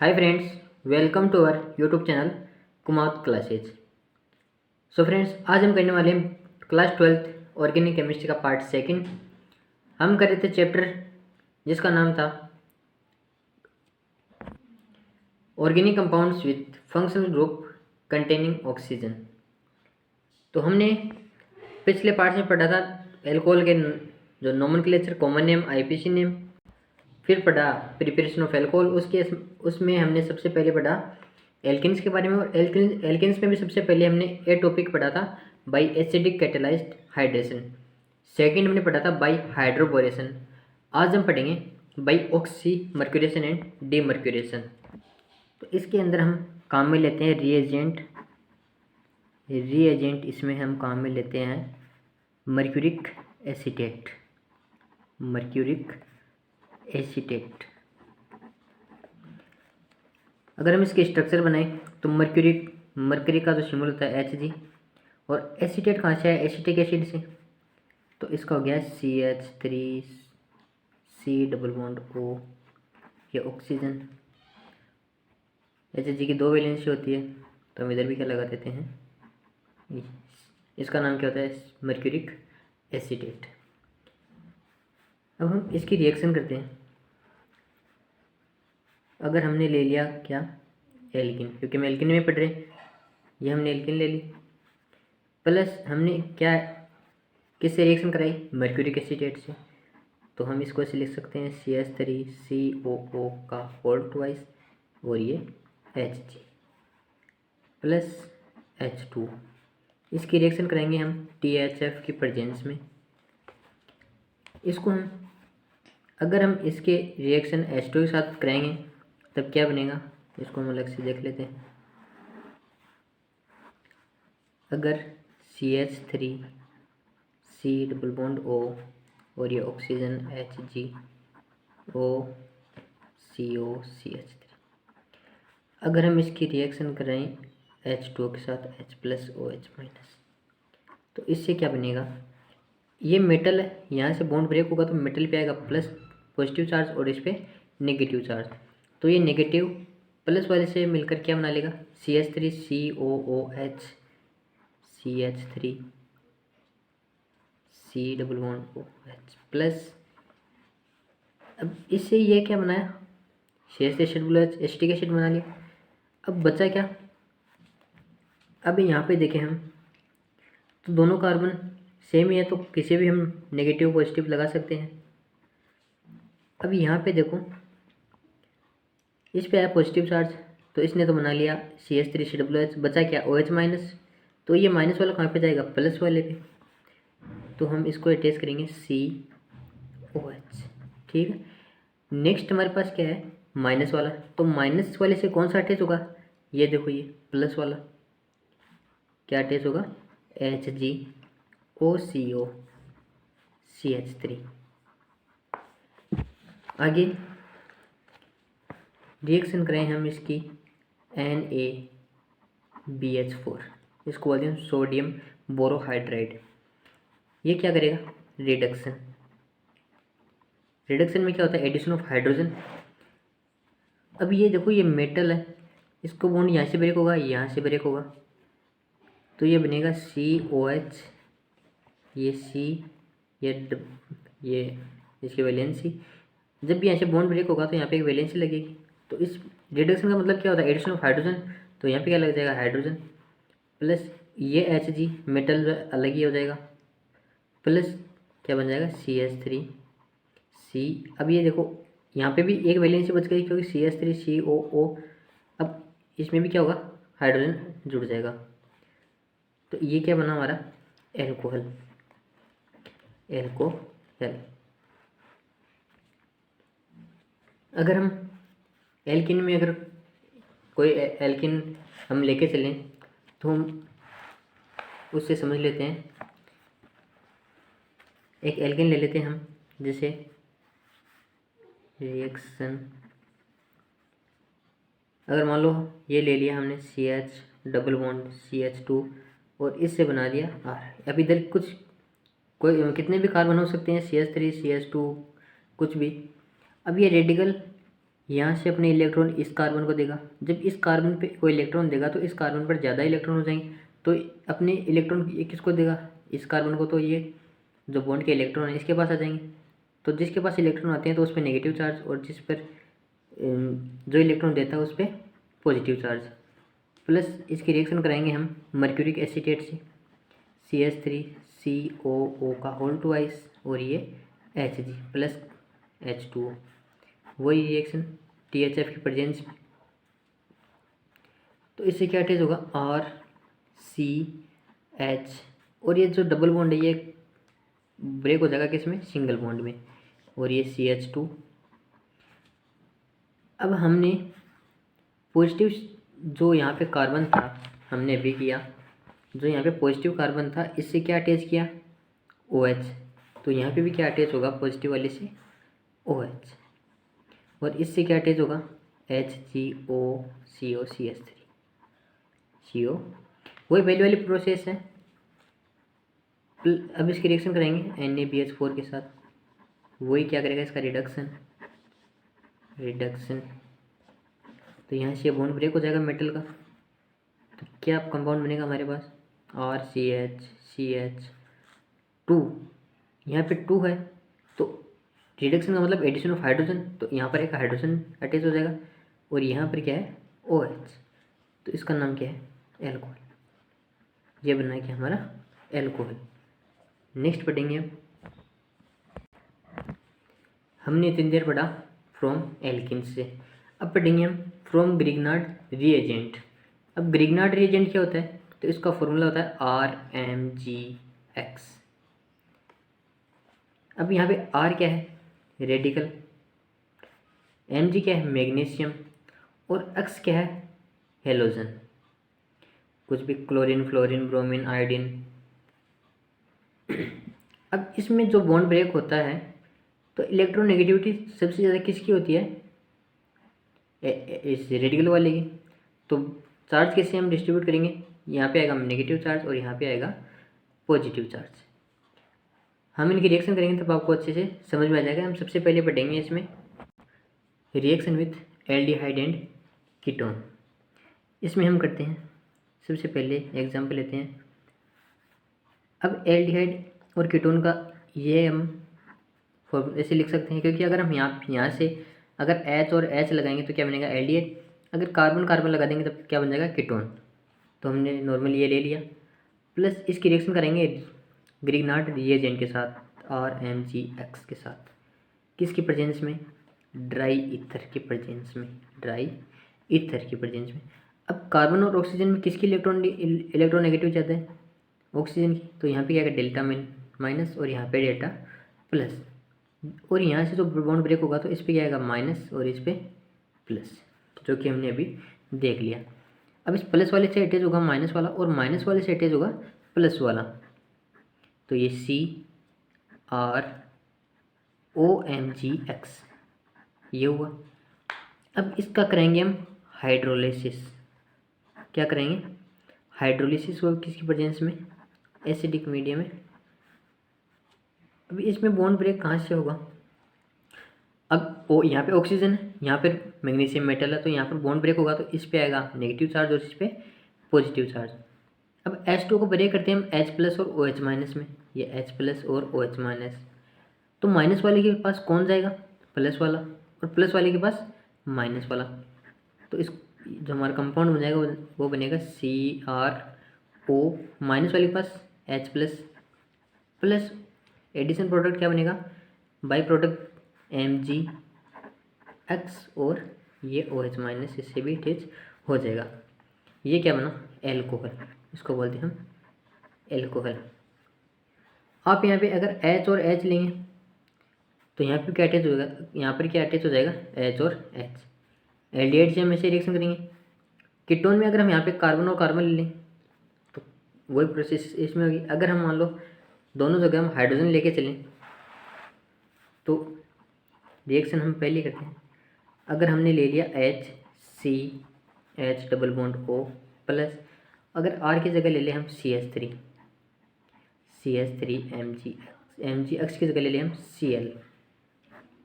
Hi friends, welcome to our YouTube channel Kumar classes. So friends, आज हम करने वाले हैं क्लास 12th ऑर्गेनिक केमिस्ट्री का पार्ट सेकंड। हम कर रहे थे चैप्टर जिसका नाम था organic compounds with functional group containing oxygen. तो हमने पिछले पार्ट में पढ़ा था एल्कोहल के जो nomenclature, common name, IPC name, फिर पढ़ा प्रिपरेशन ऑफ एल्कोहल। उसमें हमने सबसे पहले पढ़ा एल्किन्स के बारे में, और एल्किन्स में भी सबसे पहले हमने ए टॉपिक पढ़ा था by acidic catalysed hydration. Second हमने पढ़ा था बाई हाइड्रोबोरेशन। आज हम पढ़ेंगे by oxy mercuration and demercuration. तो इसके अंदर हम काम में लेते हैं रीएजेंट। इसमें हम काम में लेते हैं मर्क्यूरिक एसीटेट। अगर हम इसके स्ट्रक्चर बनाएं तो मर्क्यूरी का जो सिंबल होता है Hg, और एसीटेट कहाँ से है? एसिटिक एसिड से। तो इसका हो गया CH3 C double bond O, ये ऑक्सीजन। Hg की 2 वैलेंसी होती है, तो हम इधर भी क्या लगा देते हैं, इसका नाम क्या होता है? Mercuric acetate. अब हम इसकी रिएक्शन करते हैं। अगर हमने ले लिया क्या, एल्किन, क्योंकि हम एल्किन में पढ़ रहे हैं, ये हमने एल्किन ले ली, प्लस हमने क्या किससे रिएक्शन कराई? मर्क्यूरिक एसीटेट से। तो हम इसको ऐसे लिख सकते हैं CH3COO का होल ट्वाइस, और ये Hg प्लस H2। इसकी रिएक्शन कराएंगे हम THF की प्रेजेंस में। इसको हम अगर हम इसके रिएक्शन H2 के साथ कराएंगे तब क्या बनेगा, इसको हम अलग से देख लेते हैं। अगर CH3 C double bond O और ये ऑक्सीजन HgO CO CH3, अगर हम इसकी रिएक्शन करें H2 के साथ H प्लस OH माइनस, तो इससे क्या बनेगा? ये मेटल है, यहाँ से बॉन्ड ब्रेक होगा तो मेटल पे आएगा प्लस पॉजिटिव चार्ज और इस पर नेगेटिव चार्ज। तो ये नेगेटिव प्लस वाले से मिलकर क्या बना लेगा? CH3COOH CH3 C double bond OH plus, अब इससे ये क्या बनाया? एसिटिक एसिड बना लिया। अब बचा क्या? अब यहाँ पे देखें हम, तो दोनों कार्बन सेम ही है, तो किसी भी हम नेगेटिव पॉजिटिव लगा सकते हैं। अब यहाँ पे देखो, इस पे आया पॉजिटिव चार्ज, तो इसने तो बना लिया CH3COOH, बचा क्या? OH minus. तो ये माइनस वाला कहाँ पे जाएगा? प्लस वाले पे। तो हम इसको अटैच करेंगे COH, ठीक है। नेक्स्ट हमारे पास क्या है? माइनस वाला। तो माइनस वाले से कौन सा अटैच होगा? ये देखो, ये प्लस वाला क्या अटैच होगा? HgOCO CH3। आगे रिएक्शन करें हम इसकी NaBH4, इसको बोलते हैं सोडियम बोरोहाइड्राइड। ये क्या करेगा? रिडक्शन में क्या होता है? Addition of hydrogen. अब ये देखो, ये मेटल है, इसको बॉन्ड यहाँ से ब्रेक होगा, यहाँ से ब्रेक होगा, तो ये बनेगा COH, ये C, ये इसकी वैलेंसी। जब भी यहाँ से बॉन्ड ब्रेक होगा तो यहाँ पे एक वैलेंसी लगेगी। तो इस रिडक्शन का मतलब क्या होता है? Addition of hydrogen. तो यहाँ पे क्या लग जाएगा? हाइड्रोजन, प्लस ये Hg मेटल जो अलग ही हो जाएगा, प्लस क्या बन जाएगा? CH3C। अब ये देखो, यहाँ पे भी एक वैलेंसी बच गई, क्योंकि CH3COO। अब इसमें भी क्या होगा? हाइड्रोजन जुड़ जाएगा। तो ये क्या बना हमारा? एल्कोहल। अगर हम एल्किन में, अगर कोई एल्किन हम लेके चलें तो हम उससे समझ लेते हैं। एक एल्किन ले लेते हैं हम, जैसे रिएक्शन, अगर मान लो ये ले लिया हमने CH डबल बॉन्ड CH2 और इससे बना दिया R। अब इधर कोई कितने भी कार्बन हो सकते हैं, CH3 CH2 कुछ भी। अब ये रेडिकल यहाँ से अपने इलेक्ट्रॉन इस कार्बन को देगा। जब इस कार्बन पे कोई इलेक्ट्रॉन देगा तो इस कार्बन पर ज़्यादा इलेक्ट्रॉन हो जाएंगे, तो अपने इलेक्ट्रॉन ये किसको देगा, इस कार्बन को। तो ये जो बॉन्ड के इलेक्ट्रॉन है इसके पास आ जाएंगे। तो जिसके पास इलेक्ट्रॉन आते हैं तो उस पर नेगेटिव चार्ज, और जिस पर जो इलेक्ट्रॉन देता है उस पर पॉजिटिव चार्ज। प्लस इसकी रिएक्शन कराएंगे हम मर्क्यूरिक एसीटेट से, CH3COO का होल ट्वाइस, और ये Hg प्लस H2O। वही रिएक्शन THF की प्रेजेंस में। तो इससे क्या अटैच होगा, RCH, और ये जो डबल बॉन्ड है ये ब्रेक हो जाएगा किसमें, सिंगल बॉन्ड में, और ये CH2। अब हमने पॉजिटिव जो यहाँ पे कार्बन था हमने अभी किया, जो यहाँ पे पॉजिटिव कार्बन था इससे क्या अटैच किया, OH। तो यहाँ पे भी क्या अटैच होगा, पॉजिटिव वाले से OH, और इससे क्या अटैच होगा, HGOCOCH3CO। वही पहले वाली प्रोसेस है। अब इसकी रिएक्शन करेंगे NaBH4 के साथ। वही क्या करेगा, इसका रिडक्शन। तो यहाँ से बॉन्ड ब्रेक हो जाएगा मेटल का। तो क्या कंपाउंड बनेगा हमारे पास, RCH2। यहाँ पे 2 है तो रिडक्शन का मतलब एडिशन ऑफ हाइड्रोजन, तो यहाँ पर एक हाइड्रोजन अटैच हो जाएगा, और यहाँ पर क्या है, OH। तो इसका नाम क्या है, एल्कोहल। ये बनना है क्या हमारा, एल्कोहल। नेक्स्ट पढ़ेंगे हमने इतनी देर पढ़ा फ्रॉम एल्किन्स से। अब पढ़ेंगे हम फ्रॉम ग्रिग्नार्ड रिएजेंट। अब ग्रिग्नार्ड रिएजेंट क्या होता है, तो इसका फॉर्मूला होता है RMgX। अब यहाँ पे R क्या है, रेडिकल, Mg क्या है, मैग्नीशियम, और X क्या है, हेलोजन। कुछ भी क्लोरीन, फ्लोरीन, ब्रोमीन, आयोडीन। अब इसमें जो बॉन्ड ब्रेक होता है तो इलेक्ट्रोनेगेटिविटी सबसे ज़्यादा किसकी होती है, इस रेडिकल वाले की। तो चार्ज कैसे हम डिस्ट्रीब्यूट करेंगे, यहाँ पे आएगा नेगेटिव चार्ज और यहाँ पे आएगा पॉजिटिव चार्ज। हम इनकी रिएक्शन करेंगे तब आपको अच्छे से समझ में आ जाएगा। हम सबसे पहले पढ़ेंगे इसमें reaction with aldehyde and ketone. इसमें हम करते हैं सबसे पहले एग्जाम्पल लेते हैं। अब एल्डिहाइड और कीटोन का ये हम फॉर्मूला ऐसे लिख सकते हैं, क्योंकि अगर हम यहाँ से अगर H और H लगाएंगे तो क्या बनेगा, एल्डिहाइड। अगर कार्बन कार्बन लगा देंगे तब क्या बन जाएगा, कीटोन। तो हमने नॉर्मल ये ले लिया। प्लस इसकी रिएक्शन करेंगे ग्रिग्नार्ड रिएजेंट के साथ, RMgX के साथ। किसकी प्रेजेंस में, ड्राई ईथर की प्रेजेंस में, अब कार्बन और ऑक्सीजन में किसकी इलेक्ट्रोनेगेटिव ज़्यादा है, ऑक्सीजन की। तो यहाँ पे क्या है, डेल्टा माइनस, और यहाँ पे डेल्टा प्लस, और यहाँ से जो बॉन्ड ब्रेक होगा तो इस पर क्या आएगा, माइनस, और इस पर प्लस, जो कि हमने अभी देख लिया। अब इस प्लस वाले से अटैच होगा माइनस वाला, और माइनस वाले से अटैच होगा प्लस वाला। तो ये CrOMgX ये हुआ। अब इसका करेंगे हम हाइड्रोलिसिस। क्या करेंगे, हाइड्रोलिसिस हुआ किसकी प्रेजेंस में, एसिडिक मीडियम में। अब इसमें बॉन्ड ब्रेक कहाँ से होगा, अब यहाँ पे ऑक्सीजन है, यहाँ पे मैग्नीशियम मेटल है, तो यहाँ पर बॉन्ड ब्रेक होगा तो इस पे आएगा नेगेटिव चार्ज और इस पे पॉजिटिव चार्ज। अब H2 को ब्रेक करते हैं हम H प्लस और OH माइनस में, ये H प्लस और OH माइनस। तो माइनस वाले के पास कौन जाएगा, प्लस वाला, और प्लस वाले के पास माइनस वाला। तो इस जो हमारा कंपाउंड बन जाएगा वो बनेगा CrO, माइनस वाले के पास H plus, plus addition product क्या बनेगा, बाई प्रोडक्ट MgX, और ये OH माइनस इससे भी अटैच हो जाएगा। ये क्या बना, एल्कोहल। इसको बोलते हैं हम एल्कोहल। आप यहाँ पे अगर H और H लेंगे तो यहाँ पे क्या अटैच होगा, यहाँ पर क्या अटैच हो जाएगा, H और H। एल्डिहाइड से हम ऐसे रिएक्शन करेंगे। कीटोन में अगर हम यहाँ पे कार्बन और कार्बन ले लें तो वही प्रोसेस इसमें होगी। अगर हम मान लो दोनों जगह हम हाइड्रोजन लेके चलें तो रिएक्शन हम पहले करते हैं। अगर हमने ले लिया HCH double bond O plus, अगर R की जगह ले लें हम CH3 MgX की जगह ले लें हम Cl,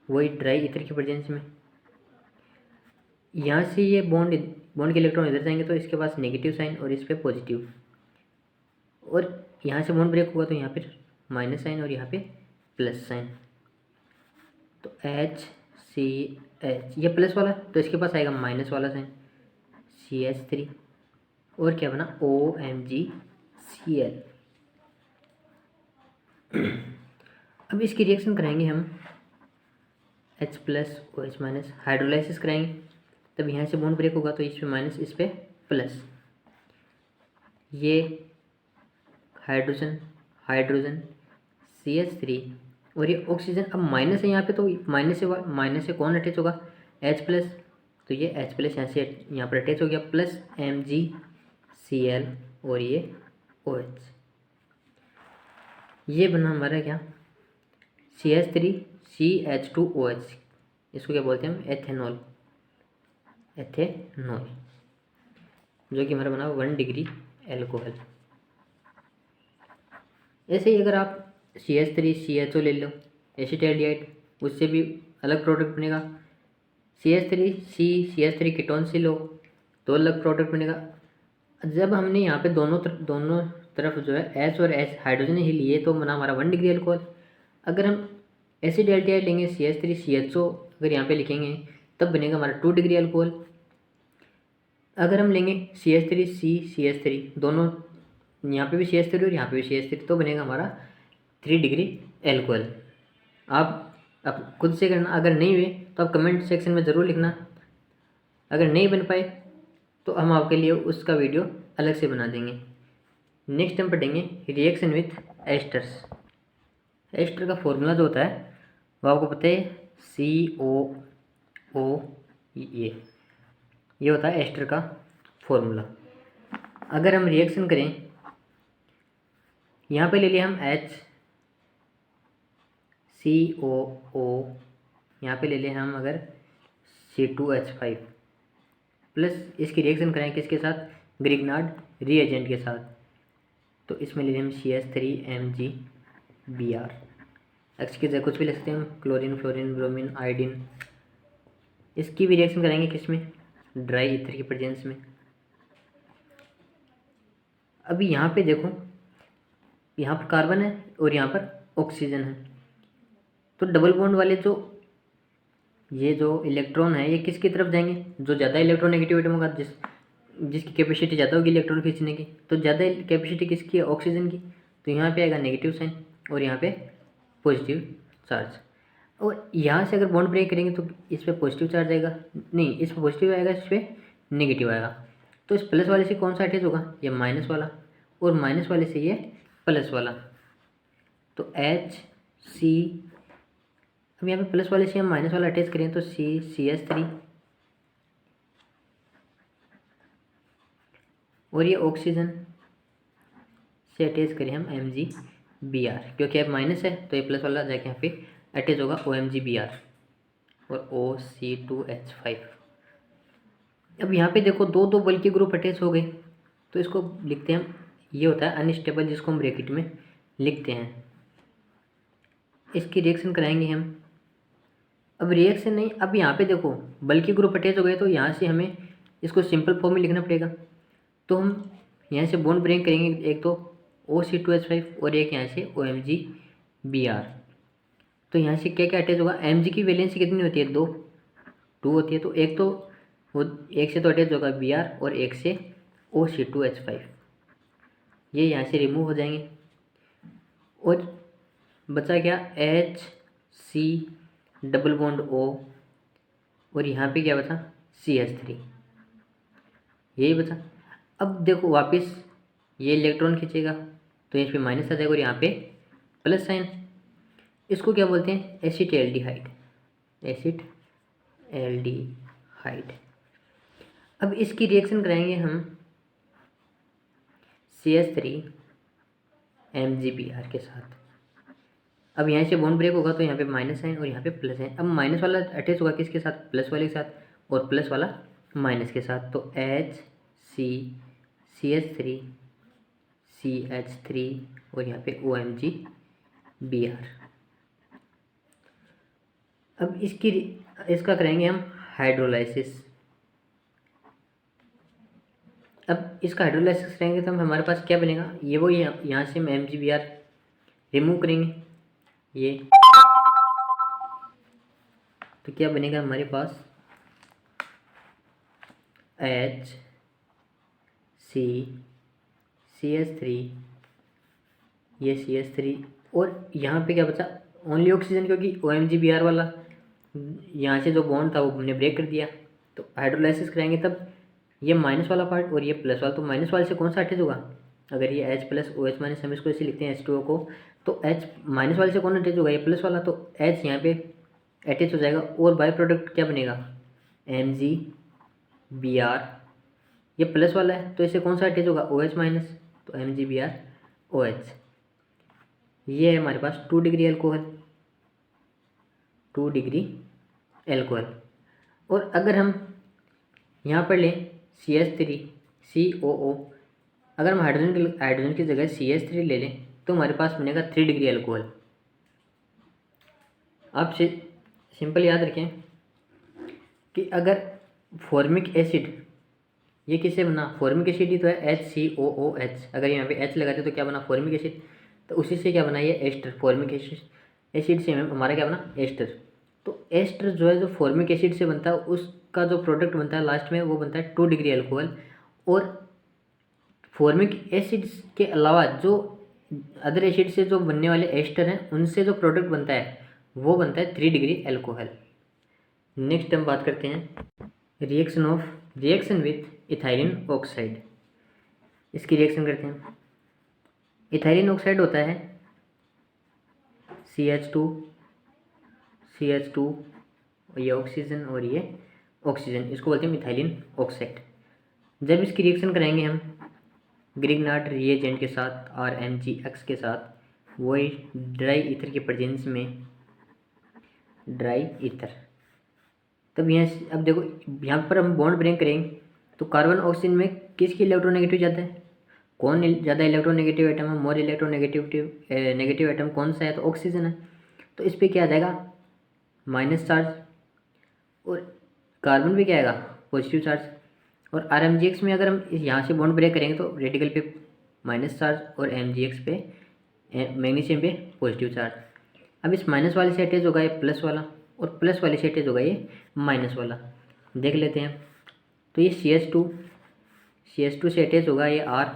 वही ड्राई ईथर की प्रेजेंस में। यहाँ से ये बॉन्ड के इलेक्ट्रॉन इधर जाएंगे तो इसके पास नेगेटिव साइन और इस पर पॉजिटिव, और यहाँ से बॉन्ड ब्रेक हुआ तो यहाँ पे माइनस साइन और यहाँ पे प्लस साइन। तो HCH ये प्लस वाला तो इसके पास आएगा माइनस वाला साइन CH3, और क्या बना OMgCl। अब इसकी रिएक्शन कराएंगे हम H plus OH minus, hydrolysis कराएंगे, तब यहाँ से बॉन्ड ब्रेक होगा तो इस पे माइनस इस पे प्लस, ये हाइड्रोजन हाइड्रोजन CH3 और ये ऑक्सीजन। अब माइनस है यहाँ पे तो माइनस से कौन अटैच होगा H प्लस, तो ये H प्लस यहाँ से यहाँ पर अटैच हो गया, प्लस MgCl और ये OH। ये बना हमारा क्या CH3CH2OH, इसको क्या बोलते हैं हम एथेनॉल, जो कि हमारा बना 1 डिग्री एल्कोहल। ऐसे ही अगर आप CH3CHO ले लो एसिटाल्डिहाइड, उससे भी अलग प्रोडक्ट बनेगा। CH3 कीटोन से लो तो अलग प्रोडक्ट बनेगा। जब हमने यहाँ पे दोनों तरफ जो है H और H हाइड्रोजन ही लिए तो बना हमारा 1 डिग्री एल्कोहल। अगर हम एसिटाल्डिहाइड लेंगे CH3CHO अगर यहाँ पे लिखेंगे तब बनेगा हमारा 2 डिग्री एल्कोहल। अगर हम लेंगे CH3CH3 दोनों, यहाँ पे भी CH3 और यहाँ पे भी CH3, तो बनेगा हमारा 3 डिग्री एल्कोहल। आप खुद से करना, अगर नहीं हुए तो आप कमेंट सेक्शन में ज़रूर लिखना। अगर नहीं बन पाए तो हम आपके लिए उसका वीडियो अलग से बना देंगे। नेक्स्ट हम पढ़ेंगे रिएक्शन विथ एस्टर्स। एस्टर का फॉर्मूला जो होता है वो आपको पता है COO, ये होता है एस्टर का फॉर्मूला। अगर हम रिएक्शन करें, यहाँ पे ले लिया हम HCOO, यहाँ पे ले लिया हम अगर C2H5 प्लस इसकी रिएक्शन करें किसके साथ, ग्रिग्नार्ड रीएजेंट के साथ, तो इसमें ले लिया हम CH3MgBr। एक्स की जगह कुछ भी ले सकते हैं हम, क्लोरीन, फ्लोरीन, ब्रोमीन, आयोडीन। इसकी भी रिएक्शन करेंगे किसमें, ड्राई ईथर की प्रेजेंस में। अभी यहाँ पे देखो, यहाँ पर कार्बन है और यहाँ पर ऑक्सीजन है, तो डबल बॉन्ड वाले ये जो इलेक्ट्रॉन है ये किसकी तरफ जाएंगे, जो ज़्यादा इलेक्ट्रोनेगेटिव एटम होगा, जिसकी कैपेसिटी ज़्यादा होगी इलेक्ट्रॉन खींचने की, तो ज़्यादा कैपेसिटी किसकी है, ऑक्सीजन की, तो यहाँ पे आएगा नेगेटिव साइन और यहाँ पे पॉजिटिव चार्ज। और यहाँ से अगर बॉन्ड ब्रेक करेंगे तो इस पर पॉजिटिव चार्ज आएगा, नहीं इस पर पॉजिटिव आएगा, इस पर नेगेटिव आएगा। तो इस प्लस वाले से कौन सा अटैच होगा, ये माइनस वाला, और माइनस वाले से ये प्लस वाला। तो HC, अब यहाँ पे प्लस वाले से हम माइनस वाला अटैच करें तो CH3, और ये ऑक्सीजन से अटैच करें हम MgBr, क्योंकि अब माइनस है तो ये प्लस वाला जाके यहाँ पे अटैच होगा OMgBr और OC2H5। अब यहाँ पे देखो दो बल्कि ग्रुप अटैच हो गए, तो इसको लिखते हैं हम, ये होता है अनस्टेबल, जिसको हम ब्रैकेट में लिखते हैं। इसकी रिएक्शन कराएंगे हम। अब रिएक्शन नहीं, अब यहाँ पे देखो बल्कि ग्रुप अटैच हो गए तो यहाँ से हमें इसको सिंपल फॉर्म में लिखना पड़ेगा। तो हम यहाँ से बॉन्ड ब्रेक करेंगे, एक तो OC2H5 और एक यहाँ से OMgBr। तो यहाँ से क्या क्या अटैच होगा, Mg की वैलेंसी कितनी होती है, 2 होती है, तो एक तो वो एक से तो अटैच होगा Br और एक से OC2H5, ये यहाँ से रिमूव हो जाएंगे और बचा क्या HC डबल बॉन्ड O और यहाँ पे क्या बचा CH3, यही बचा। अब देखो वापस ये इलेक्ट्रॉन खींचेगा तो यहाँ पे माइनस आ जाएगा और यहाँ पे प्लस साइन। इसको क्या बोलते हैं, एसिटाल्डिहाइड। अब इसकी रिएक्शन कराएंगे हम CH3MgBr के साथ। अब यहाँ से बॉन्ड ब्रेक होगा तो यहाँ पे माइनस साइन और यहाँ पे प्लस है। अब माइनस वाला अटैच होगा किसके साथ, प्लस वाले के साथ, और प्लस वाला माइनस के साथ, तो CH3 और यहाँ पे OMgBr। अब इसका करेंगे हम हाइड्रोलाइसिस। अब इसका हाइड्रोलाइसिस करेंगे तो हमारे पास क्या बनेगा, ये वो यहाँ से हम MgBr रिमूव करेंगे ये, तो क्या बनेगा हमारे पास HCCH3, ये CH3, और यहाँ पे क्या बचा ओनली ऑक्सीजन, क्योंकि OMgBr वाला यहाँ से जो बॉन्ड था वो हमने ब्रेक कर दिया। तो हाइड्रोलाइसिस कराएंगे तब ये माइनस वाला पार्ट और ये प्लस वाला, तो माइनस वाले से कौन सा अटैच होगा, अगर ये H प्लस OH माइनस हम इसको ऐसे लिखते हैं H2O को, तो H माइनस वाले से कौन अटैच होगा, ये प्लस वाला, तो H यहाँ पे अटैच हो जाएगा और बाय प्रोडक्ट क्या बनेगा MgBr, ये प्लस वाला है तो इसे कौन सा अटैच होगा OH माइनस, तो MgBr OH। ये है हमारे पास 2 डिग्री अल्कोहल, 2 डिग्री अल्कोहल। और अगर हम यहाँ पर लें CH3 COO, अगर हम हाइड्रोजन की जगह CH3 ले लें तो हमारे पास बनेगा 3 डिग्री अल्कोहल। आप सिंपल याद रखें कि अगर फॉर्मिक एसिड, ये किससे बना, फॉर्मिक एसिड ही तो है HCOOH, अगर यहाँ पे H लगाते तो क्या बना फॉर्मिक एसिड, तो उसी से क्या बना ये एस्टर, फॉर्मिक एसिड से हमारा क्या बना एस्टर। तो एस्टर जो है जो फॉर्मिक एसिड से बनता है उसका जो प्रोडक्ट बनता है लास्ट में वो बनता है 2 डिग्री अल्कोहल। और फॉर्मिक एसिड के अलावा जो अदर एसिड से जो बनने वाले एस्टर हैं उनसे जो प्रोडक्ट बनता है वो बनता है 3 डिग्री अल्कोहल। नेक्स्ट हम बात करते हैं रिएक्शन विथ इथाइलिन ऑक्साइड। इसकी रिएक्शन करते हैं। इथाइलिन ऑक्साइड होता है CH2 ये ऑक्सीजन और ये ऑक्सीजन, इसको बोलते हैं मिथाइलिन ऑक्साइड। जब इसकी रिएक्शन कराएंगे हम ग्रिग्नार्ड रिएजेंट के साथ RMgX के साथ, वही ड्राई ईथर की प्रेजेंस में, ड्राई ईथर, तब यहाँ अब देखो यहाँ पर हम बॉन्ड ब्रेक करेंगे तो कार्बन ऑक्सीजन में किसकी इलेक्ट्रोनेगेटिव ज़्यादा है, कौन ज़्यादा इलेक्ट्रोनेगेटिव आइटम है, मोर नेगेटिव आइटम कौन सा है, तो ऑक्सीजन है। तो इस पर क्या आ जाएगा माइनस चार्ज, और कार्बन पे क्या आएगा पॉजिटिव चार्ज। और RMgX में अगर हम यहाँ से बॉन्ड ब्रेक करेंगे तो रेडिकल पे माइनस चार्ज और MgX पे मैग्नीशियम पे पॉजिटिव चार्ज। अब इस माइनस वाले से अटैच होगा ये प्लस वाला और प्लस वाले से अटैच होगा ये माइनस वाला, देख लेते हैं। तो ये CH2 से अटैच होगा ये R,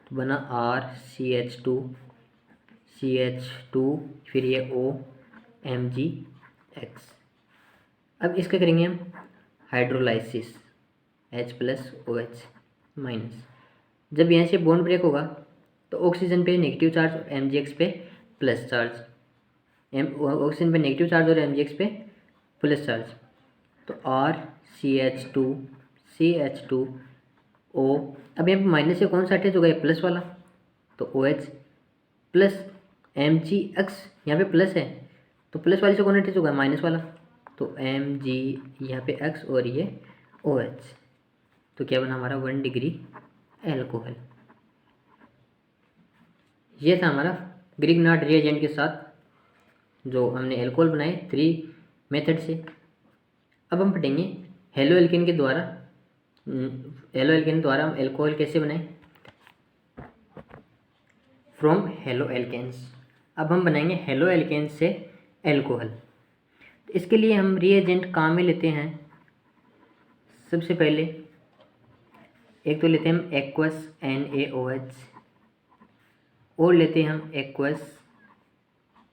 तो बना RCH2 फिर ये OMgX। अब इसका करेंगे हम hydrolysis H plus OH minus. जब यहाँ से बॉन्ड ब्रेक होगा तो ऑक्सीजन पे नेगेटिव चार्ज और MgX पे प्लस चार्ज, ऑक्सीजन पे नेगेटिव चार्ज और MgX पे प्लस चार्ज। तो RCH2CH2O, अब यहाँ पे माइनस से कौन सा अटैच होगा ये प्लस वाला, तो OH प्लस MgX, यहाँ पे प्लस है तो प्लस वाले से कौन अटैच होगा माइनस वाला, तो Mg यहाँ पे X और ये OH। तो क्या बना हमारा 1 डिग्री एल्कोहल। ये था हमारा ग्रिग्नार्ड रिएजेंट के साथ जो हमने एल्कोहल बनाए 3 मेथड से। अब हम पढ़ेंगे हेलो एल्केन द्वारा हम एल्कोहल कैसे बनाएं फ्रॉम हेलो एल्केन्स। अब हम बनाएंगे हेलो एल्केन्स से एल्कोहल। तो इसके लिए हम रिएजेंट काम में लेते हैं। सबसे पहले एक तो लेते हैं हम एक्वस NaOH और लेते हैं हम एक्वस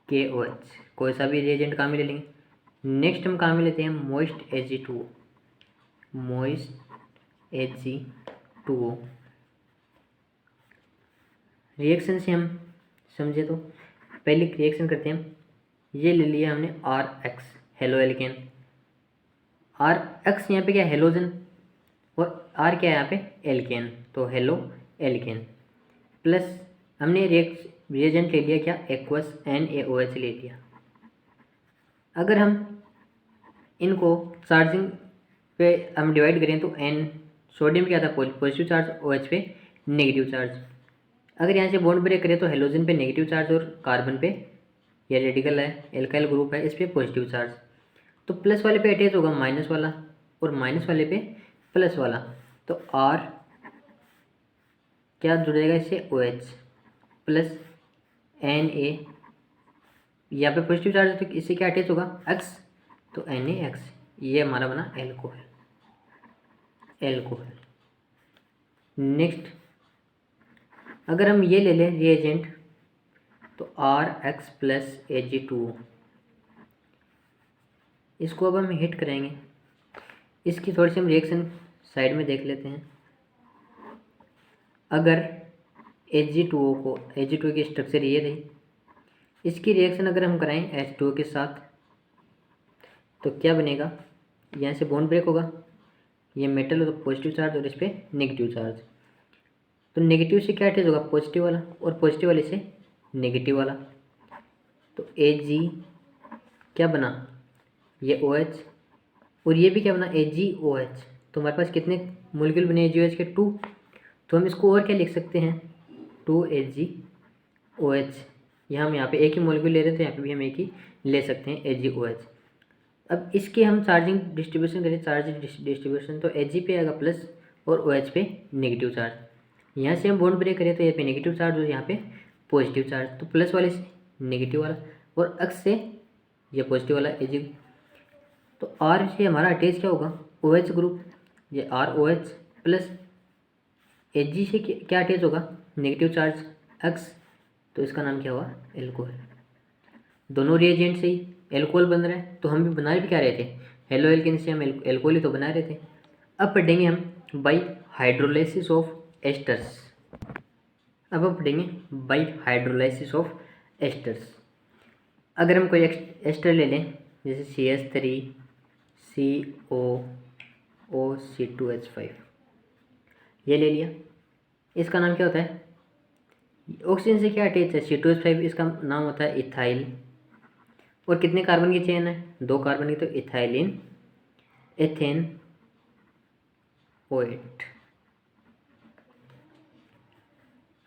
KOH, कोई सा भी रिएजेंट काम में ले लेंगे। नेक्स्ट हम काम में लेते हैं मोइस्ट Ag2O। रिएक्शन से हम समझे तो पहले रिएक्शन करते हैं हम, ये ले लिया हमने RX हेलो एल्केन। RX यहाँ पे क्या है हेलोजन और R क्या है यहाँ पे एल्केन, तो हेलो एल्केन प्लस हमने रिएजेंट ले लिया क्या एक्वस NaOH ले लिया। अगर हम इनको चार्जिंग पे हम डिवाइड करें तो सोडियम क्या था पॉजिटिव चार्ज, OH पे नेगेटिव चार्ज। अगर यहाँ से बॉन्ड ब्रेक करें तो हेलोजन पे नेगेटिव चार्ज और कार्बन पे या रेडिकल है एल्काइल ग्रुप है इस पर पॉजिटिव चार्ज। तो प्लस वाले पे अटैच होगा माइनस वाला और माइनस वाले पे प्लस वाला, तो क्या जुड़ेगा इससे, OH प्लस Na, यहाँ पे पॉजिटिव चार्ज है तो इससे क्या अटैच होगा, X, तो NaX, ये हमारा बना एल्कोहल। नेक्स्ट अगर हम ये ले लें रिएजेंट, तो RX प्लस Ag2O, इसको अब हम हिट करेंगे। इसकी थोड़ी सी हम रिएक्शन साइड में देख लेते हैं। अगर Ag2O की स्ट्रक्चर ये रही, इसकी रिएक्शन अगर हम कराएं H2O के साथ तो क्या बनेगा, यहाँ से बॉन्ड ब्रेक होगा, ये मेटल हो तो पॉजिटिव चार्ज और इस पर नेगेटिव चार्ज, तो नेगेटिव से क्या अटैच होगा, पॉजिटिव वाला, और पॉजिटिव वाले से नेगेटिव वाला, तो Ag क्या बना, ये OH, और ये भी क्या बना, AgOH। तो हमारे पास कितने मोलिक्यूल बने AgOH के, 2। तो हम इसको और क्या लिख सकते हैं, 2AgOH। यहाँ हम यहाँ पे एक ही मोलिक्यूल ले रहे थे, यहाँ पे भी हम एक ही ले सकते हैं, AgOH। अब इसके हम चार्जिंग डिस्ट्रीब्यूशन करें, चार्जिंग डिस्ट्रीब्यूशन, तो Ag पे आएगा प्लस और OH पे नेगेटिव चार्ज। यहाँ से हम बॉन्ड ब्रेक करें तो यहाँ पे नेगेटिव चार्ज और यहाँ पे पॉजिटिव चार्ज, तो प्लस वाले से नेगेटिव वाला और X से ये पॉजिटिव वाला Ag। तो R से हमारा अटैच क्या होगा, OH ग्रुप, ये ROH प्लस Ag से क्या अटैच होगा, नेगेटिव चार्ज X, तो इसका नाम क्या हुआ, एल्कोहल। दोनों रिएजेंट से ही एल्कोहल बन रहा है, तो हम भी बना भी क्या रहे थे, हेलो एल्केन से हम एल्कोहल ही तो बना रहे थे। अब पढ़ेंगे हम बाई हाइड्रोलाइसिस ऑफ एस्टर्स। अब हम पढ़ेंगे बाई हाइड्रोलाइसिस ऑफ एस्टर्स। अगर हम कोई एस्टर ले लें, जैसे CH3COOC2H5, ये ले लिया, इसका नाम क्या होता है, ऑक्सीजन से क्या अटैच है, C2H5, इसका नाम होता है इथाइल। और कितने कार्बन की चेन है, 2 कार्बन की, तो इथाइलिन एथेन OH।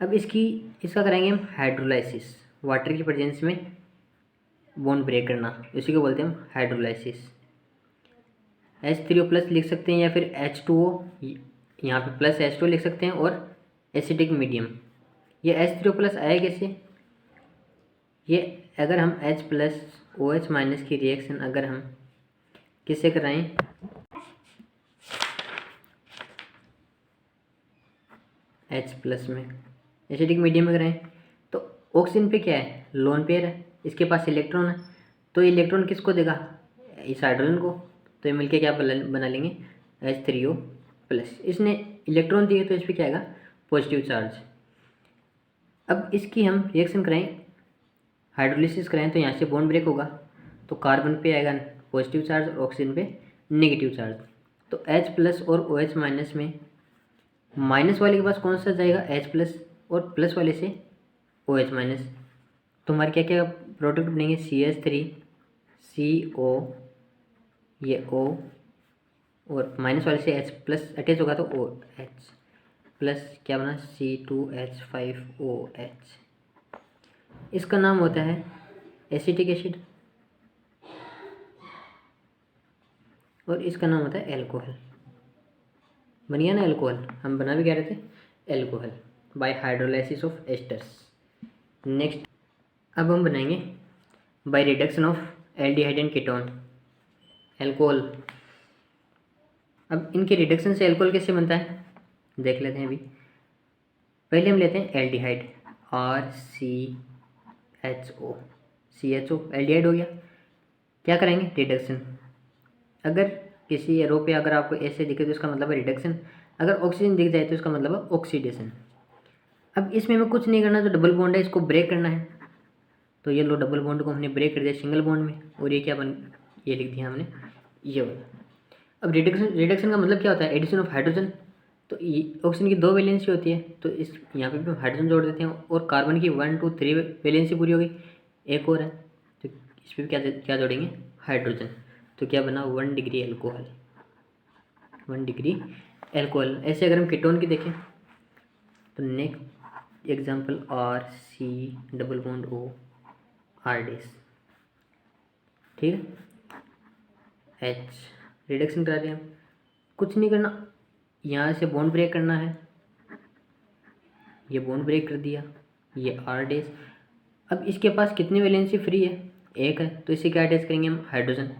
अब इसका कराएंगे हम हाइड्रोलाइसिस, वाटर की प्रेजेंस में बॉन्ड ब्रेक करना, इसी को बोलते हैं हम हाइड्रोलाइसिस। H3O प्लस लिख सकते हैं या फिर H2O, यहाँ पे प्लस H2O लिख सकते हैं, और एसिडिक मीडियम। ये H3O प्लस आया कैसे, ये अगर हम H प्लस OH माइनस की रिएक्शन अगर हम किससे कराएं, H प्लस में एसिडिक मीडियम में कराएं, तो ऑक्सीजन पे क्या है, लोन पेयर है, इसके पास इलेक्ट्रॉन है, तो इलेक्ट्रॉन किसको देगा, इस हाइड्रोजन को, तो ये मिलके क्या बना लेंगे, H3O प्लस। इसने इलेक्ट्रॉन दिए तो इस पर क्या आएगा, पॉजिटिव चार्ज। अब इसकी हम रिएक्शन कराएं, हाइड्रोलिसिस कराएं, तो यहाँ से बॉन्ड ब्रेक होगा, तो कार्बन पे आएगा पॉजिटिव चार्ज और ऑक्सीजन पे नेगेटिव चार्ज। तो H प्लस और OH माइनस में माइनस वाले के पास कौन सा जाएगा, H प्लस, और प्लस वाले से OH माइनस। तो हमारे क्या क्या प्रोडक्ट बनेंगे, CH3CO, ये O, और माइनस वाले से H प्लस अटैच होगा तो OH प्लस क्या बना, C2H5OH। इसका नाम होता है एसिटिक एसिड, और इसका नाम होता है एल्कोहल। बन गया ना एल्कोहल, हम बना भी कह रहे थे alcohol bye hydrolysis of esters. Next अब हम बनाएंगे by reduction of aldehyde and ketone alcohol. अब इनके रिडक्शन से एल्कोहल कैसे बनता है देख लेते हैं अभी। पहले हम लेते हैं एल्डिहाइड, RCHO, CHO एल्डिहाइड हो गया। क्या करेंगे, रिडक्शन। अगर किसी एरो पे अगर आपको ऐसे दिखे तो इसका मतलब है रिडक्शन, अगर ऑक्सीजन दिख जाए तो इसका मतलब है ऑक्सीडेशन। अब इसमें हमें कुछ नहीं करना, जो डबल बॉन्ड है इसको ब्रेक करना है, तो ये लो डबल बॉन्ड को हमने ब्रेक कर दिया सिंगल बॉन्ड में, और ये क्या ये लिख दिया हमने, ये वाला। अब रिडक्शन का मतलब क्या होता है, एडिशन ऑफ हाइड्रोजन। तो ऑक्सीजन की 2 वैलेंसी होती है, तो इस यहाँ पे भी हम हाइड्रोजन जोड़ देते हैं, और कार्बन की 1 2 3 वैलेंसी पूरी हो गई, एक और है, तो इस पर भी क्या जोड़ेंगे, हाइड्रोजन। तो क्या बना, 1 डिग्री एल्कोहल, 1 डिग्री एल्कोहल। ऐसे अगर हम कीटोन की देखें तो next example RC double bond O R dash, ठीक है, H रिडक्शन करा रहे हैं, कुछ नहीं करना, यहाँ से बॉन्ड ब्रेक करना है, ये बॉन्ड ब्रेक कर दिया, ये R डैश। अब इसके पास कितनी वैलेंसी फ्री है, एक है, तो इसे क्या अटैच करेंगे हम, हाइड्रोजन।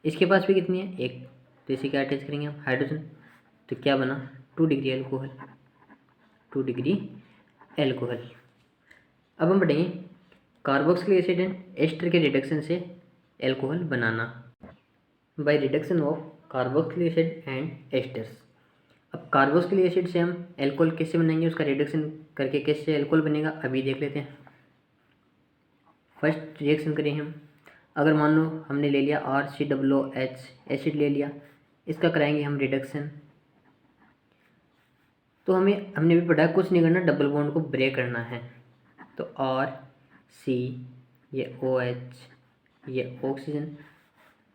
इसके पास भी कितनी है, एक, तो इसे क्या अटैच करेंगे हम, हाइड्रोजन। तो क्या बना, 2 डिग्री एल्कोहल, 2 डिग्री एल्कोहल। अब हम पढ़ेंगे कार्बोक्सिलिक एसिड एंड एस्टर के रिडक्शन से alcohol banana, by reduction of carboxylic acid and asters. अब कार्बोक्सिलिक एसिड से हम एल्कोहल कैसे बनाएंगे, उसका रिडक्शन करके कैसे एल्कोहल बनेगा, अभी देख लेते हैं। फर्स्ट रिएक्शन करें हम, अगर मान लो हमने ले लिया RCOOH एसिड ले लिया, इसका कराएंगे हम रिडक्शन। तो हमने भी पढ़ा कुछ नहीं करना, डबल बॉन्ड को ब्रेक करना है। तो RC, ये OH, ये ऑक्सीजन।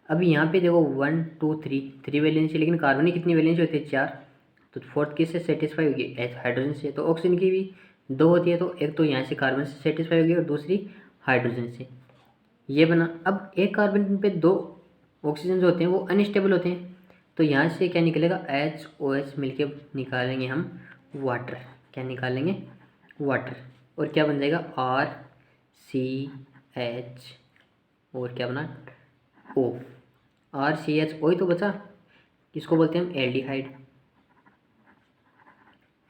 अभी यहाँ पे देखो 1 2 3 वैलेंसी, लेकिन कार्बन की कितनी वैलेंसी होती है, 4। तो फोर्थ किससे सेटिस्फाई होगी, हाइड्रोजन से। तो ऑक्सीजन की भी 2 होती है, तो एक तो यहाँ से कार्बन से सेटिस्फाई होगी और दूसरी हाइड्रोजन से, ये बना। अब एक कार्बन पे 2 ऑक्सीजन जो होते हैं वो अनस्टेबल होते हैं, तो यहाँ से क्या निकलेगा, HOH मिलके निकालेंगे हम वाटर। क्या निकालेंगे, वाटर। और क्या बन जाएगा, RCH, और क्या बना, O। RCHO ही तो बचा, किसको बोलते हैं हम, एल्डिहाइड।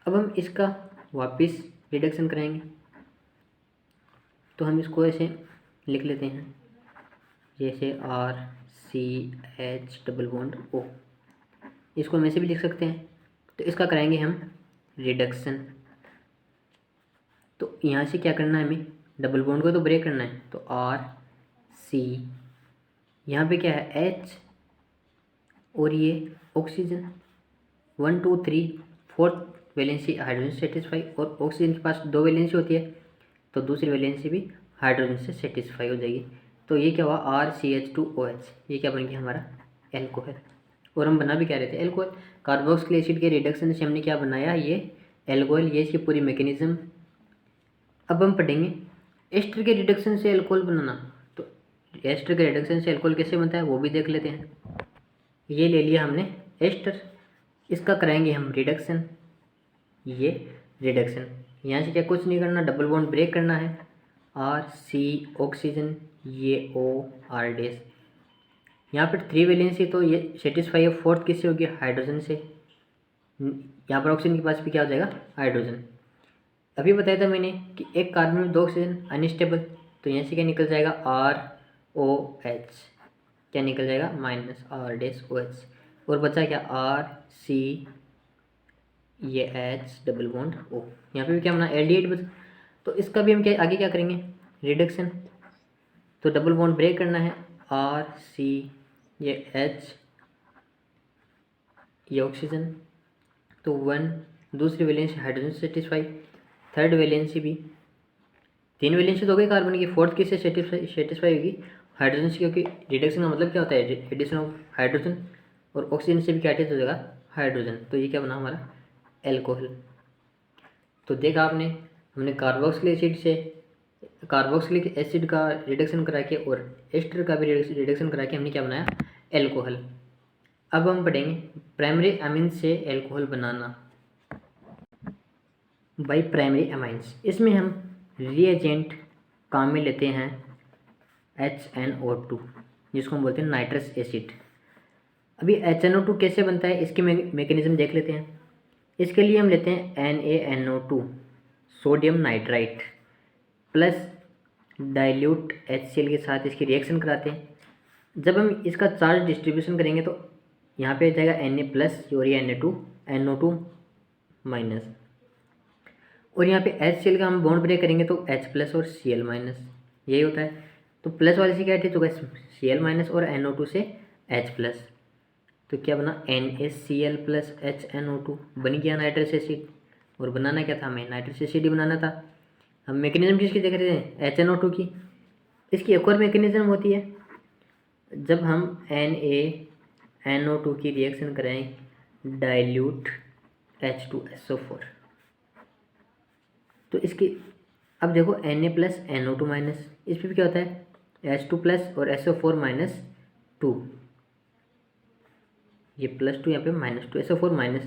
अब हम इसका वापस रिडक्शन कराएंगे, तो हम इसको ऐसे लिख लेते हैं, जैसे RCH डबल बॉन्ड O, इसको हम ऐसे भी लिख सकते हैं। तो इसका कराएंगे हम रिडक्शन। तो यहाँ से क्या करना है, हमें डबल बॉन्ड को तो ब्रेक करना है, तो RC, यहाँ पे क्या है, H, और ये oxygen, 1 2 3 fourth valency hydrogen satisfy, और ऑक्सीजन के पास 2 वैलेंसी होती है, तो दूसरी वैलेंसी भी हाइड्रोजन से सेटिस्फाई हो जाएगी। तो ये क्या हुआ, RCH2OH, ये क्या बन गया हमारा एल्कोहल। और हम बना भी क्या रहे थे, एल्कोहल। कार्बोक्सिलिक एसिड के रिडक्शन से हमने क्या बनाया, ये एल्कोहल। ये इसकी पूरी मैकेनिज्म। अब हम पढ़ेंगे एस्टर के रिडक्शन से एल्कोहल बनाना। तो एस्टर के रिडक्शन से एल्कोहल कैसे बनता है वो भी देख लेते हैं। ये ले लिया हमने एस्टर, इसका कराएंगे हम रिडक्शन। ये रिडक्शन, यहाँ से क्या कुछ नहीं करना, डबल बॉन्ड ब्रेक करना है, RC ऑक्सीजन, ये OR डैश। यहाँ पर 3 वैलेंसी, तो ये सेटिस्फाई है। फोर्थ किससे होगी, हाइड्रोजन से। यहाँ पर ऑक्सीजन के पास भी क्या हो जाएगा, हाइड्रोजन। अभी बताया था मैंने कि एक कार्बन में 2 ऑक्सीजन अनस्टेबल, तो यहाँ से क्या निकल जाएगा, ROH, क्या निकल जाएगा, -R डैश OH, और बचा क्या, RC, ये H डबल बॉन्ड O। यहाँ पे भी क्या बना, एल्डिहाइड बचा। तो इसका भी हम क्या आगे क्या करेंगे, रिडक्शन। तो डबल बॉन्ड ब्रेक करना है, RC, ये H, ये ऑक्सीजन, तो 1, दूसरी वैलेंसी हाइड्रोजन से सेटिस्फाई, थर्ड वैलेंसी भी, 3 वैलेंसी तो हो गई कार्बन की, फोर्थ किससे सेटिस्फाई होगी, हाइड्रोजन से, क्योंकि रिडक्शन का मतलब क्या होता है, एडिशन ऑफ हाइड्रोजन, और ऑक्सीजन से भी क्या अटैच हो जाएगा, हाइड्रोजन। तो ये क्या बना हमारा एल्कोहल। तो देखा आपने, हमने कार्बोक्सिलिक एसिड का रिडक्शन करा के और एस्टर का भी रिडक्शन करा के हमने क्या बनाया, एल्कोहल। अब हम पढ़ेंगे प्राइमरी अमीन से alcohol banana, by primary amines. इसमें हम रिएजेंट काम में लेते हैं HNO2, जिसको हम बोलते हैं नाइट्रस एसिड। अभी HNO2 कैसे बनता है, इसकी मैकेनिज्म देख लेते हैं। इसके लिए हम लेते हैं NaNO2, sodium nitrite, plus dilute HCl के साथ इसकी रिएक्शन कराते हैं। जब हम इसका चार्ज डिस्ट्रीब्यूशन करेंगे तो यहाँ पे आ जाएगा Na+ और ये NO2 और यहाँ पे HCl का हम बॉन्ड ब्रेक करेंगे तो H+ और Cl-, यही होता है। तो प्लस वाले से क्या अटैच होगा, Cl- और NO2 से H+, तो क्या बना, NaCl + HNO2 बन गया नाइट्रस एसिड। और बनाना क्या था, हमें नाइट्रस एसिड ही बनाना था। हम मैकेनिज्म किसकी देख रहे थे, HNO2 की। इसकी एक और मैकेनिज्म होती है, जब हम NaNO2 की रिएक्शन कराएं डाइल्यूट H2SO4, तो इसकी अब देखो Na+NO2-, इस पर भी क्या होता है, H2+ और SO4-2, ये +2 यहाँ पे -2, SO4-।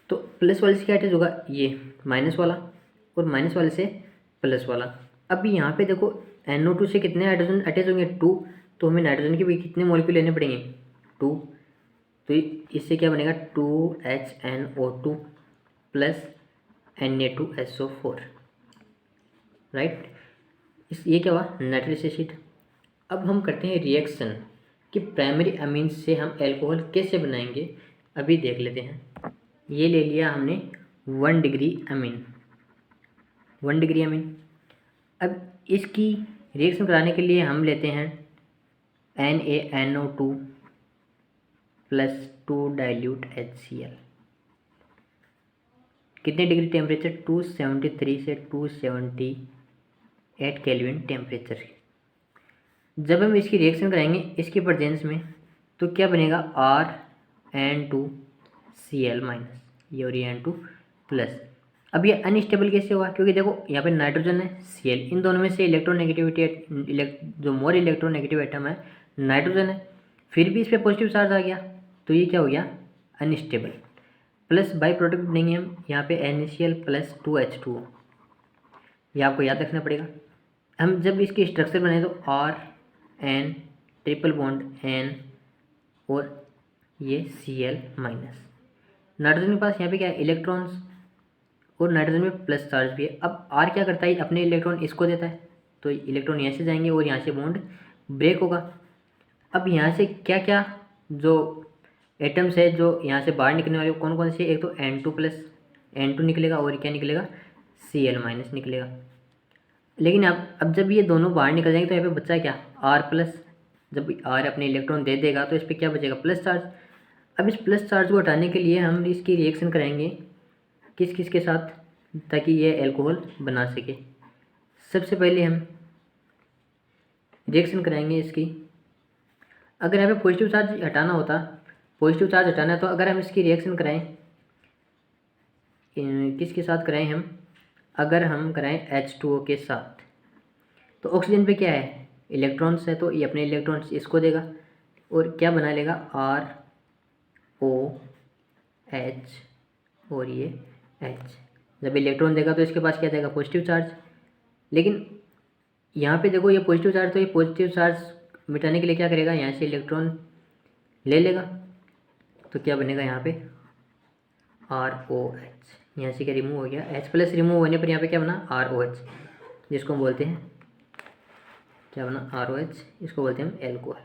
तो प्लस वाले से क्या अटैच होगा, ये माइनस वाला, और माइनस वाले से प्लस वाला। अब यहाँ पे देखो NO2 से कितने हाइड्रोजन अटैच होंगे, 2, तो हमें नाइट्रोजन के भी कितने मॉलिक्यूल लेने पड़ेंगे, 2। तो इससे क्या बनेगा, 2HNO2 प्लस Na2SO4, राइट। ये क्या हुआ, नाइट्रिक एसिड। अब हम करते हैं रिएक्शन कि प्राइमरी अमीन से हम अल्कोहल कैसे बनाएंगे, अभी देख लेते हैं। ये ले लिया हमने 1 डिग्री अमीन, 1 डिग्री अमीन। अब इसकी रिएक्शन कराने के लिए हम लेते हैं NaNO2 प्लस 2 डाइल्यूट HCl। कितने डिग्री टेम्परेचर, 273 से 278 केल्विन टेम्परेचर। जब हम इसकी रिएक्शन कराएंगे इसकी प्रेजेंस में, तो क्या बनेगा, RN2Cl माइनस, ये और ये N2 प्लस। अब ये अनस्टेबल कैसे हुआ, क्योंकि देखो यहाँ पे नाइट्रोजन है, Cl, इन दोनों में से इलेक्ट्रोनेगेटिविटी, जो मोर इलेक्ट्रोनेगेटिव आइटम है नाइट्रोजन है, फिर भी इस पर पॉजिटिव चार्ज आ गया, तो ये क्या हो गया, अनस्टेबल। प्लस बाई प्रोडक्ट बनेंगे हम यहाँ पे NaCl प्लस 2H2O, ये आपको याद रखना पड़ेगा। हम जब इसकी स्ट्रक्चर बनाए तो RN ट्रिपल बॉन्ड N और ये Cl माइनस। नाइट्रोजन के पास यहाँ पे क्या है, इलेक्ट्रॉन्स, और नाइट्रोजन में प्लस चार्ज भी है। अब R क्या करता है, अपने इलेक्ट्रॉन इसको देता है, तो इलेक्ट्रॉन यहाँ से जाएंगे और यहाँ से बॉन्ड ब्रेक होगा। अब यहाँ से क्या क्या जो एटम्स है जो यहाँ से बाहर निकलने वाले कौन कौन से, एक तो N2 प्लस, N2 निकलेगा, और क्या निकलेगा, Cl माइनस निकलेगा। लेकिन अब जब ये दोनों बाहर निकल जाएंगे तो यहाँ पे बचा क्या, R प्लस। जब R अपने इलेक्ट्रॉन दे देगा तो इस पर क्या बचेगा, प्लस चार्ज। अब इस प्लस चार्ज को हटाने के लिए हम इसकी रिएक्शन कराएंगे किस किस के साथ, ताकि ये अल्कोहल बना सके। सबसे पहले हम रिएक्शन कराएंगे इसकी, अगर यहाँ पे पॉजिटिव चार्ज हटाना होता, पॉजिटिव चार्ज हटाना है, तो अगर हम इसकी रिएक्शन कराएं किसके साथ कराएं हम, अगर हम कराएं H2O के साथ, तो ऑक्सीजन पे क्या है, इलेक्ट्रॉन्स है, तो ये अपने इलेक्ट्रॉन्स इसको देगा और क्या बना लेगा, ROH और ये H। जब इलेक्ट्रॉन देगा तो इसके पास क्या देगा, पॉजिटिव चार्ज। लेकिन यहाँ पे देखो ये पॉजिटिव चार्ज, तो ये पॉजिटिव चार्ज मिटाने के लिए क्या करेगा, यहाँ से इलेक्ट्रॉन ले लेगा, तो क्या बनेगा यहाँ पे ROH, यहाँ से क्या रिमूव हो गया, H प्लस रिमूव होने पर यहाँ पे क्या बना, ROH, जिसको हम बोलते हैं क्या बना, ROH, इसको बोलते हैं हम एल्कोहल।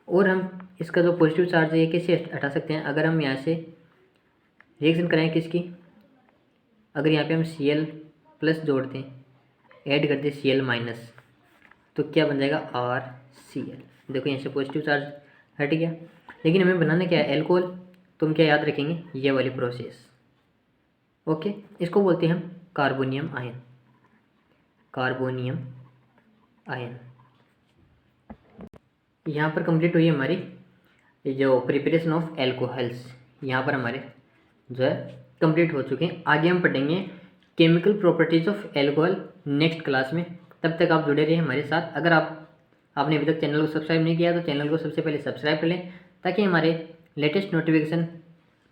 और हम इसका जो पॉजिटिव चार्ज है ये कैसे हटा सकते हैं, अगर हम यहाँ से रिएक्शन कराएं किसकी, अगर यहाँ पे हम Cl प्लस जोड़ दें, ऐड कर दें Cl माइनस, तो क्या बन जाएगा, RCl। देखो यहाँ से पॉजिटिव चार्ज हट गया। लेकिन हमें बनाना क्या है, एल्कोहल, तो हम क्या याद रखेंगे, ये वाली प्रोसेस। ओके, इसको बोलते हैं हम कार्बोनियम आयन, कार्बोनियम आयन। यहाँ पर कंप्लीट हुई हमारी जो प्रिपरेशन ऑफ एल्कोहल्स, यहाँ पर हमारे जो है कंप्लीट हो चुके हैं। आगे हम पढ़ेंगे chemical properties of alcohol next class में। तब तक आप जुड़े रहिए हमारे साथ। अगर आपने अभी तक चैनल को सब्सक्राइब नहीं किया तो चैनल को सबसे पहले सब्सक्राइब कर लें, ताकि हमारे लेटेस्ट नोटिफिकेशन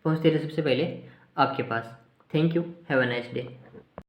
पहुँचते रहे सबसे पहले आपके पास। Thank you, have a nice day.